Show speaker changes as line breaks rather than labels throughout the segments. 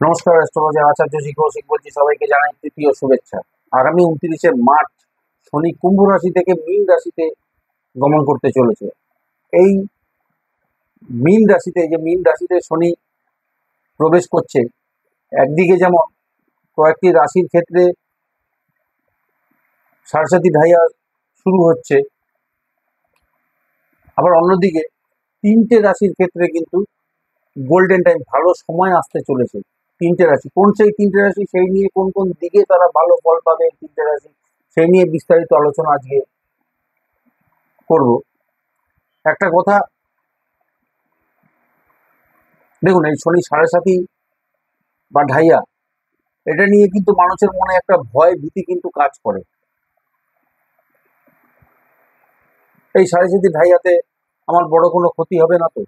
নমস্কার, অ্যাস্ট্রোলজার আচার্য কৌশিক বলছি। সবাইকে জানাই তৃতীয় শুভেচ্ছা। আগামী 29শে মার্চ শনি কুম্ভ রাশি থেকে মীন রাশিতে গমন করতে চলেছে। এই মীন রাশিতে শনি প্রবেশ করছে, একদিকে যেমন কয়েকটি রাশির ক্ষেত্রে সাড়ে ঢাইয়া শুরু হচ্ছে, আবার অন্যদিকে তিনটে রাশির ক্ষেত্রে কিন্তু গোল্ডেন টাইম, ভালো সময় আসতে চলেছে। তিনটে রাশি, কোন সেই তিনটে রাশি, সেই নিয়ে কোন কোন দিকে তারা ভালো ফল পাবে তিনটে রাশি, সেই নিয়ে বিস্তারিত আলোচনা আজকে করব। একটা কথা দেখুন, এই শনি সাড়ে বা ঢাইয়া, এটা নিয়ে কিন্তু মানুষের মনে একটা ভয় ভীতি কিন্তু কাজ করে। এই সাড়ে ঢাইয়াতে আমার বড় কোনো ক্ষতি হবে না তো?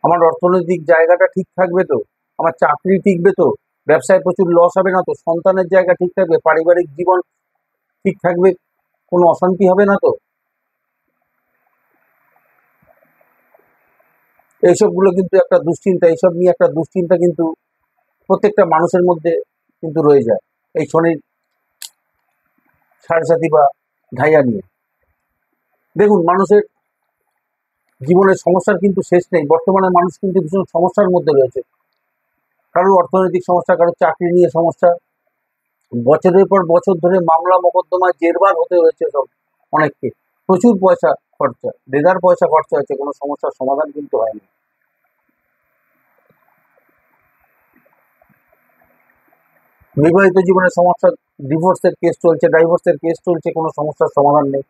আমার অর্থনৈতিক জায়গাটা ঠিক থাকবে তো? আমার চাকরি টিকবে তো? ব্যবসায় প্রচুর লস হবে না তো? সন্তানের জায়গা ঠিক থাকবে? পারিবারিক জীবন ঠিক থাকবে? কোনো অশান্তি হবে না তো? এইসবগুলো কিন্তু একটা দুশ্চিন্তা, এইসব নিয়ে একটা দুশ্চিন্তা কিন্তু প্রত্যেকটা মানুষের মধ্যে কিন্তু রয়ে যায় এই শনির সাড়ে বা ঢাইয়া নিয়ে। দেখুন, মানুষের জীবনের সমস্যার কিন্তু শেষ নেই। বর্তমানে মানুষ কিন্তু ভীষণ সমস্যার মধ্যে রয়েছে। কারোর অর্থনৈতিক সমস্যা, কারোর চাকরি নিয়ে সমস্যা, বছরের পর বছর ধরে মামলা মোকদ্দমায় জেরবার হতে হয়েছে সব অনেককে। প্রচুর পয়সা খরচা, দেদার পয়সা খরচা হয়েছে, কোনো সমস্যার সমাধান কিন্তু হয়নি। বিবাহিত জীবনের সমস্যা, ডিভোর্সের কেস চলছে, ডাইভোর্সের কেস চলছে, কোনো সমস্যার সমাধান নেই।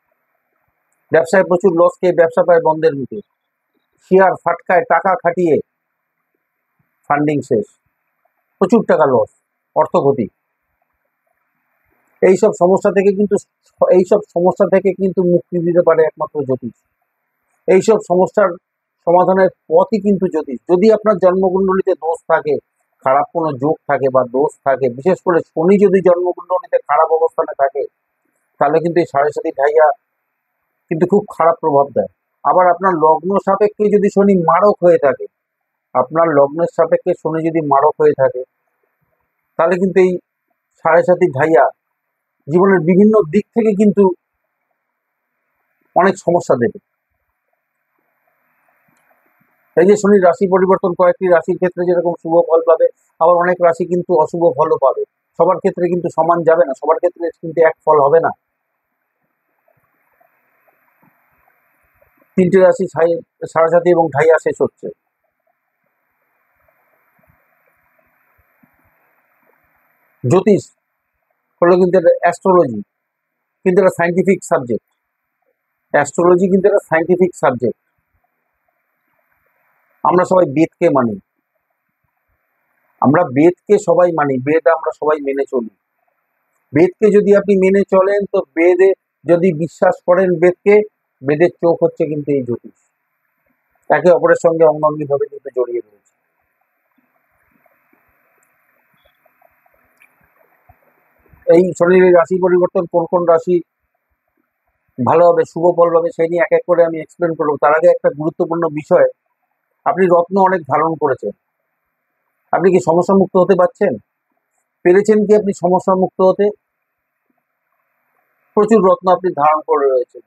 ব্যবসায় প্রচুর লস খেয়ে ব্যবসা পায় বন্ধের মুখে। শেয়ার ফাটকায় টাকা খাটিয়ে ফান্ডিং শেষ, প্রচুর টাকা লস, অর্থক্ষতি। এইসব সমস্যা থেকে কিন্তু এইসব সমস্যা থেকে কিন্তু মুক্তি দিতে পারে একমাত্র জ্যোতিষ। এইসব সমস্যার সমাধানের পথই কিন্তু জ্যোতিষ। যদি আপনার জন্মকুণ্ডলিতে দোষ থাকে, খারাপ কোনো যোগ থাকে বা দোষ থাকে, বিশেষ করে শনি যদি জন্মকুণ্ডলিতে খারাপ অবস্থানে থাকে, তাহলে কিন্তু এই ঢাইয়া কিন্তু খুব খারাপ প্রভাব দেয়। আবার আপনার লগ্ন সাপেক্ষে যদি শনি মারক হয়ে থাকে, আপনার লগ্নের সাপেক্ষে শনি যদি মারক হয়ে থাকে, তাহলে কিন্তু এই ঢাইয়া জীবনের বিভিন্ন দিক থেকে কিন্তু অনেক সমস্যা দেবে। এই যে শনির রাশি পরিবর্তন, কয়েকটি রাশির ক্ষেত্রে যেরকম শুভ ফল পাবে, আবার অনেক রাশি কিন্তু অশুভ ফলও পাবে। সবার ক্ষেত্রে কিন্তু সমান যাবে না, সবার ক্ষেত্রে কিন্তু এক ফল হবে না। তিনটে রাশি সাড়ে এবং ঢাইয়া শেষ হচ্ছে। জ্যোতিষ হলো কিন্তু একটা অ্যাস্ট্রোলজি, কিন্তু একটা সাইন্টিফিক সাবজেক্ট। অ্যাস্ট্রোলজি কিন্তু একটা সাইন্টিফিক সাবজেক্ট। আমরা সবাই বেদকে মানি, আমরা বেদকে সবাই মানি, বেদ আমরা সবাই মেনে চলি। বেদকে যদি আপনি মেনে চলেন, তো বেদে যদি বিশ্বাস করেন বেদকে, বেদের চোখ হচ্ছে কিন্তু এই জ্যোতিষ। একে অপরের সঙ্গে অঙ্গাঙ্গি ভাবে কিন্তু জড়িয়ে রয়েছে। এই শনির রাশি পরিবর্তন কোন কোন রাশি ভালো হবে, শুভ ফল পাবে, সেই নিয়ে এক এক করে আমি এক্সপ্লেন করবো। তার আগে একটা গুরুত্বপূর্ণ বিষয়, আপনি রত্ন অনেক ধারণ করেছেন, আপনি কি সমস্যা মুক্ত হতে পারছেন? পেরেছেন কি আপনি সমস্যা মুক্ত হতে? প্রচুর রত্ন আপনি ধারণ করে রয়েছেন,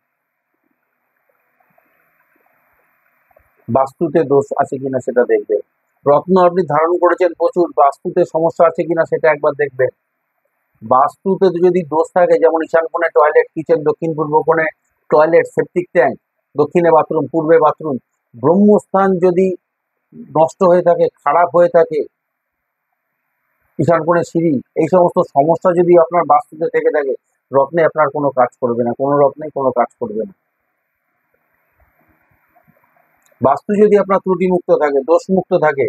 বাস্তুতে দোষ আছে কিনা সেটা দেখবেন। রত্ন আপনি ধারণ করেছেন প্রচুর, বাস্তুতে সমস্যা আছে কিনা সেটা একবার দেখবেন। বাস্তুতে যদি দোষ থাকে, যেমন ঈশান কোণে টয়লেট, কিচেন দক্ষিণ পূর্ব কোণে টয়লেট, সেপটিক ট্যাঙ্ক, দক্ষিণে বাথরুম, পূর্বে বাথরুম, ব্রহ্মস্থান যদি নষ্ট হয়ে থাকে, খারাপ হয়ে থাকে, ঈশান কোণে সিঁড়ি, এই সমস্ত সমস্যা যদি আপনার বাস্তুতে থেকে থাকে, রত্নে আপনার কোনো কাজ করবে না, কোনো রত্নে কোনো কাজ করবে না। বাস্তু যদি আপনার ত্রুটিমুক্ত থাকে, দোষমুক্ত থাকে,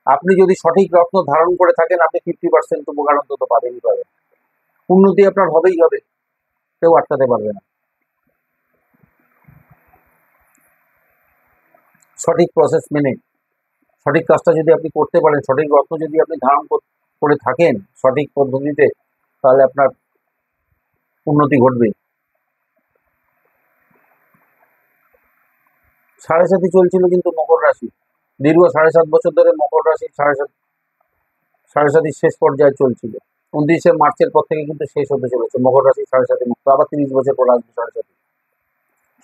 আপনি যদি সঠিক রত্ন ধারণ করে থাকেন, আপনি 50% উপকার অন্তত পাবেনই পাবেন। উন্নতি আপনার হবেই হবে, কেউ আটকাতে পারবে না। সঠিক প্রসেস মেনে সঠিক কাজটা যদি আপনি করতে পারেন, সঠিক রত্ন যদি আপনি ধারণ করে থাকেন সঠিক পদ্ধতিতে, তাহলে আপনার উন্নতি ঘটবে। চলছিল কিন্তু মকর রাশি, দীর্ঘ 7.5 বছর ধরে মকর রাশি সাড়ে সাতি শেষ পর্যায়ে চলছিল, 29শে মার্চের পর থেকে কিন্তু শেষ হতে চলেছে। মকর রাশি সাড়ে সাতি মুক্ত, আবার 30 বছর পর আসবে সাড়ে সাতি।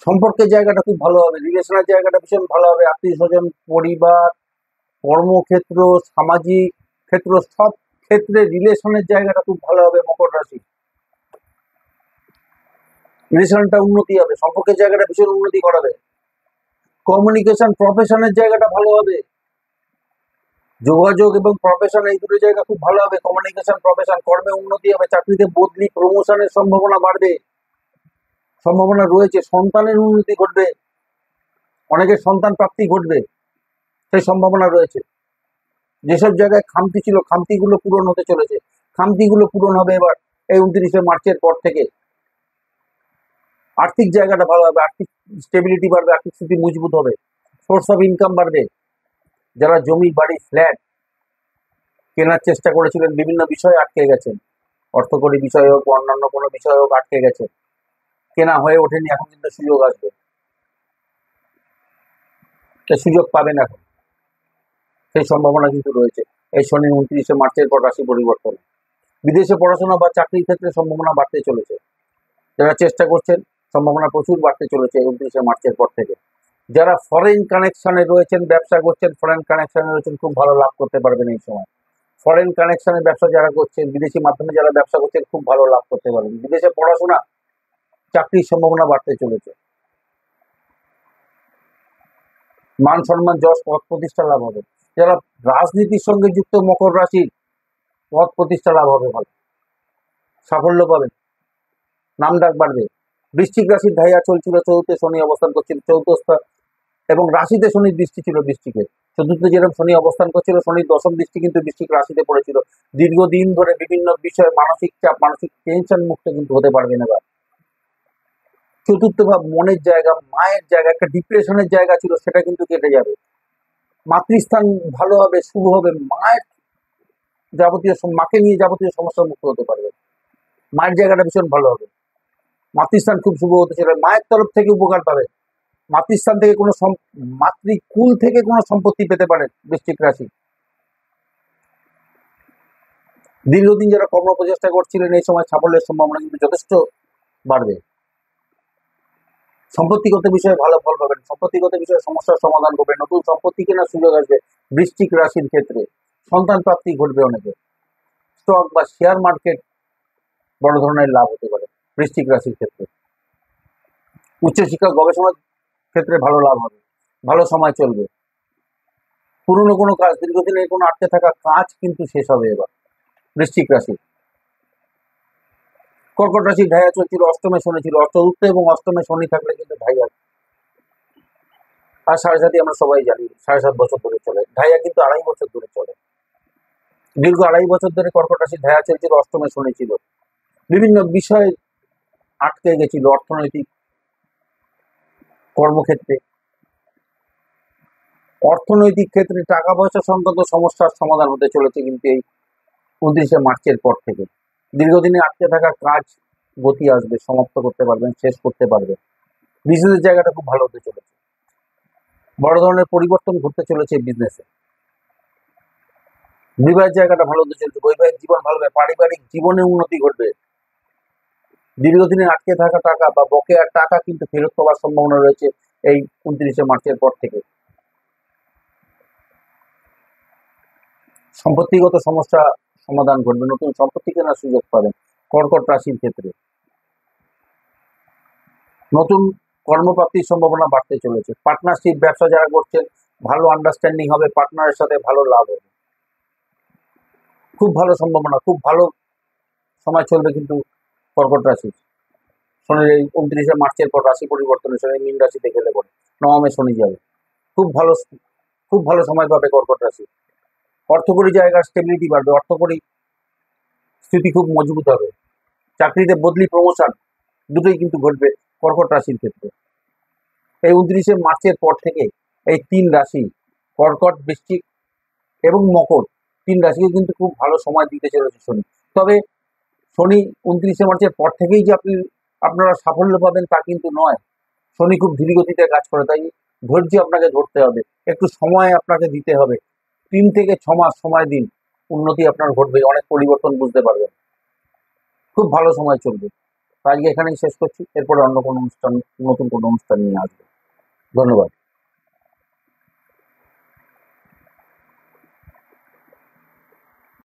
সম্পর্কের জায়গাটা খুব ভালো হবে, রিলেশনের জায়গাটা ভীষণ ভালো হবে। আত্মীয় স্বজন, পরিবার, কর্মক্ষেত্র, সামাজিক ক্ষেত্র, সব ক্ষেত্রে রিলেশনের জায়গাটা খুব ভালো হবে মকর রাশি। রিলেশনটা উন্নতি হবে, সম্পর্কের জায়গাটা ভীষণ উন্নতি করাবে। কমিউনিকেশন, প্রফেশনের জায়গাটা ভালো হবে। যোগাযোগ এবং প্রফেশন, এই দুটো জায়গা খুব ভালো হবে। কমিউনিকেশন, প্রফেশন, কর্মে উন্নতি হবে, চাকরিতে বদলি প্রমোশনের সম্ভাবনা বাড়বে, সম্ভাবনা রয়েছে। সন্তানের উন্নতি ঘটবে, অনেকের সন্তান প্রাপ্তি ঘটবে, সেই সম্ভাবনা রয়েছে। যেসব জায়গায় খামতি ছিল, খামতিগুলো পূরণ হতে চলেছে, খামতিগুলো পূরণ হবে এবার এই 29শে মার্চের পর থেকে। আর্থিক জায়গাটা ভালো হবে, আর্থিক স্টেবিলিটি বাড়বে, আর্থিক স্থিতি মজবুত হবে, সোর্স অফ ইনকাম বাড়বে। যারা জমি, বাড়ি, ফ্ল্যাট কেনার চেষ্টা করেছিলেন, বিভিন্ন বিষয়ে আটকে গেছেন, অর্থকরী বিষয় হোক, অন্যান্য কোনো বিষয় হোক, আটকে গেছে, কেনা হয়ে ওঠেনি, এখন কিন্তু সুযোগ আসবে, সুযোগ পাবেন এখন, সেই সম্ভাবনা কিন্তু রয়েছে এই শনি 29শে মার্চের পর রাশি পরিবর্তন। বিদেশে পড়াশোনা বা চাকরির ক্ষেত্রে সম্ভাবনা বাড়তে চলেছে, যারা চেষ্টা করছেন সম্ভাবনা প্রচুর বাড়তে চলেছে 29শে মার্চের পর থেকে। যারা ফরেন কানেকশনে রয়েছেন, ব্যবসা করছেন, ফরেন কানেকশনে রয়েছেন, খুব ভালো লাভ করতে পারবেন এই সময়। ফরেন কানেকশনের ব্যবসা যারা করছেন, বিদেশি মাধ্যমে যারা ব্যবসা করছেন, খুব ভালো লাভ করতে পারবেন। বিদেশে পড়াশোনা, চাকরির সম্ভাবনা বাড়তে চলেছে। মান সম্মান, যশ, পদ প্রতিষ্ঠা লাভ হবে। যারা রাজনীতির সঙ্গে যুক্ত মকর রাশির, পদ প্রতিষ্ঠা লাভ হবে, ভালো সাফল্য পাবেন, নাম ডাক বাড়বে। বৃশ্চিক রাশির ধাইয়া চলছিল, চতুর্থে শনি অবস্থান করছিল, চতুর্থ এবং রাশিতে শনির দৃষ্টি ছিল বৃশ্চিকের। চতুর্থে যেরকম শনি অবস্থান করছিল, শনির দশম দৃষ্টি কিন্তু বৃশ্চিক রাশিতে পড়েছিল। দীর্ঘদিন ধরে বিভিন্ন বিষয়ে মানসিক চাপ, মানসিক টেনশন মুক্ত কিন্তু হতে পারবেন এবার। চতুর্থ ভাব মনের জায়গা, মায়ের জায়গা, একটা ডিপ্রেশনের জায়গা ছিল, সেটা কিন্তু কেটে যাবে। মাতৃস্থান ভালো হবে, শুভ হবে, মায়ের যাবতীয় মাকে নিয়ে যাবতীয় সমস্যা মুক্ত হতে পারবে, মায়ের জায়গাটা ভীষণ ভালো হবে। মাতৃস্থান খুব শুভ হতে চলে, মায়ের তরফ থেকে উপকার পাবে, মাতৃস্থান থেকে কোনো মাতৃকুল থেকে কোনো সম্পত্তি পেতে পারেন বৃশ্চিক রাশি। দীর্ঘদিন যারা কর্ম প্রচেষ্টা করছিলেন, এই সময় সাফল্যের সম্ভাবনা কিন্তু যথেষ্ট বাড়বে। সম্পত্তিগত বিষয়ে ভালো ফল পাবেন, সম্পত্তিগত বিষয়ে সমস্যার সমাধান করবেন, নতুন সম্পত্তি কেনার সুযোগ আসবে বৃশ্চিক রাশির ক্ষেত্রে। সন্তান প্রাপ্তি ঘটবে অনেকে। স্টক বা শেয়ার মার্কেট বড় ধরনের লাভ হতে পারে বৃশ্চিক রাশির ক্ষেত্রে। উচ্চশিক্ষা, গবেষণার ক্ষেত্রে ভালো লাভ হবে, ভালো সময় চলবে। পুরনো কোনো কাজ, দীর্ঘদিনের কোনো আটকে থাকা কাজ কিন্তু শেষ হবে এবার বৃশ্চিক রাশি। কর্কট রাশি ঢাইয়া চলছিল, অষ্টমে শনি ছিল, চতুর্থ এবং অষ্টমে শনি থাকলে কিন্তু ঢাইয়া। আর সাড়ে সাথে আমরা সবাই জানি 7.5 বছর ধরে চলে, ঢাইয়া কিন্তু 2.5 বছর ধরে চলে। দীর্ঘ 2.5 বছর ধরে কর্কট রাশি ঢাইয়া চলছিল, অষ্টমে শনি ছিল, বিভিন্ন বিষয়ে আটকে গেছিল, অর্থনৈতিক, কর্মক্ষেত্রে, অর্থনৈতিক ক্ষেত্রে টাকা পয়সা সংক্রান্ত সমস্যার সমাধান হতে চলেছে কিন্তু এই 29শে মার্চের পর থেকে। দীর্ঘদিনে আটকে থাকা কাজ গতি আসবে, সমাপ্ত করতে পারবেন, শেষ করতে পারবেন। বিজনেসের জায়গাটা খুব ভালো হতে চলেছে, বড় ধরনের পরিবর্তন ঘটতে চলেছে বিজনেসে। বিবাহের জায়গাটা ভালো হতে চলেছে, বৈবাহিক জীবন ভালো হবে, পারিবারিক জীবনে উন্নতি ঘটবে। দীর্ঘদিনে আটকে থাকা টাকা বা বকেয়ার টাকা কিন্তু ফেরত পাওয়ার সম্ভাবনা রয়েছে এই 29শে মার্চের পর থেকে। সম্পত্তিগত সমস্যা সমাধান ঘটবে, নতুন সম্পত্তি কেনার সুযোগ পাবেন কর্কট রাশির ক্ষেত্রে। নতুন কর্মপ্রাপ্তির সম্ভাবনা বাড়তে চলেছে। পার্টনারশিপ, ব্যবসা যারা করছেন, ভালো আন্ডারস্ট্যান্ডিং হবে, পার্টনারের সাথে ভালো লাভ হবে, খুব ভালো সম্ভাবনা, খুব ভালো সময় চলবে কিন্তু কর্কট রাশি। শনির এই 29শে মার্চের পর রাশি পরিবর্তনে শনি মীন রাশিতে গেলে পরে নবমে শনি যাবে, খুব ভালো, খুব ভালো সময় পাবে কর্কট রাশি। অর্থকরী জায়গার স্টেবিলিটি বাড়বে, অর্থকরী স্থিতি খুব মজবুত হবে। চাকরিতে বদলি, প্রমোশন দুটোই কিন্তু ঘটবে কর্কট রাশির ক্ষেত্রে। এই 29শে মার্চের পর থেকে এই 3 রাশি, কর্কট, বৃশ্চিক এবং মকর, 3 রাশিকে কিন্তু খুব ভালো সময় দিতে চলেছে শনি। তবে শনি 29শে মার্চের পর থেকেই যে আপনারা সাফল্য পাবেন তা কিন্তু নয়। শনি খুব ধীর গতিতে কাজ করে, তাই ধৈর্য আপনাকে ধরতে হবে, একটু সময় আপনাকে দিতে হবে। 3 থেকে 6 মাস সময় দিন, উন্নতি আপনার ঘটবে, অনেক পরিবর্তন বুঝতে পারবেন, খুব ভালো সময় চলবে। তো আজকে এখানেই শেষ করছি, এরপরে অন্য কোনো অনুষ্ঠান, নতুন কোনো অনুষ্ঠান নিয়ে আসবো। ধন্যবাদ।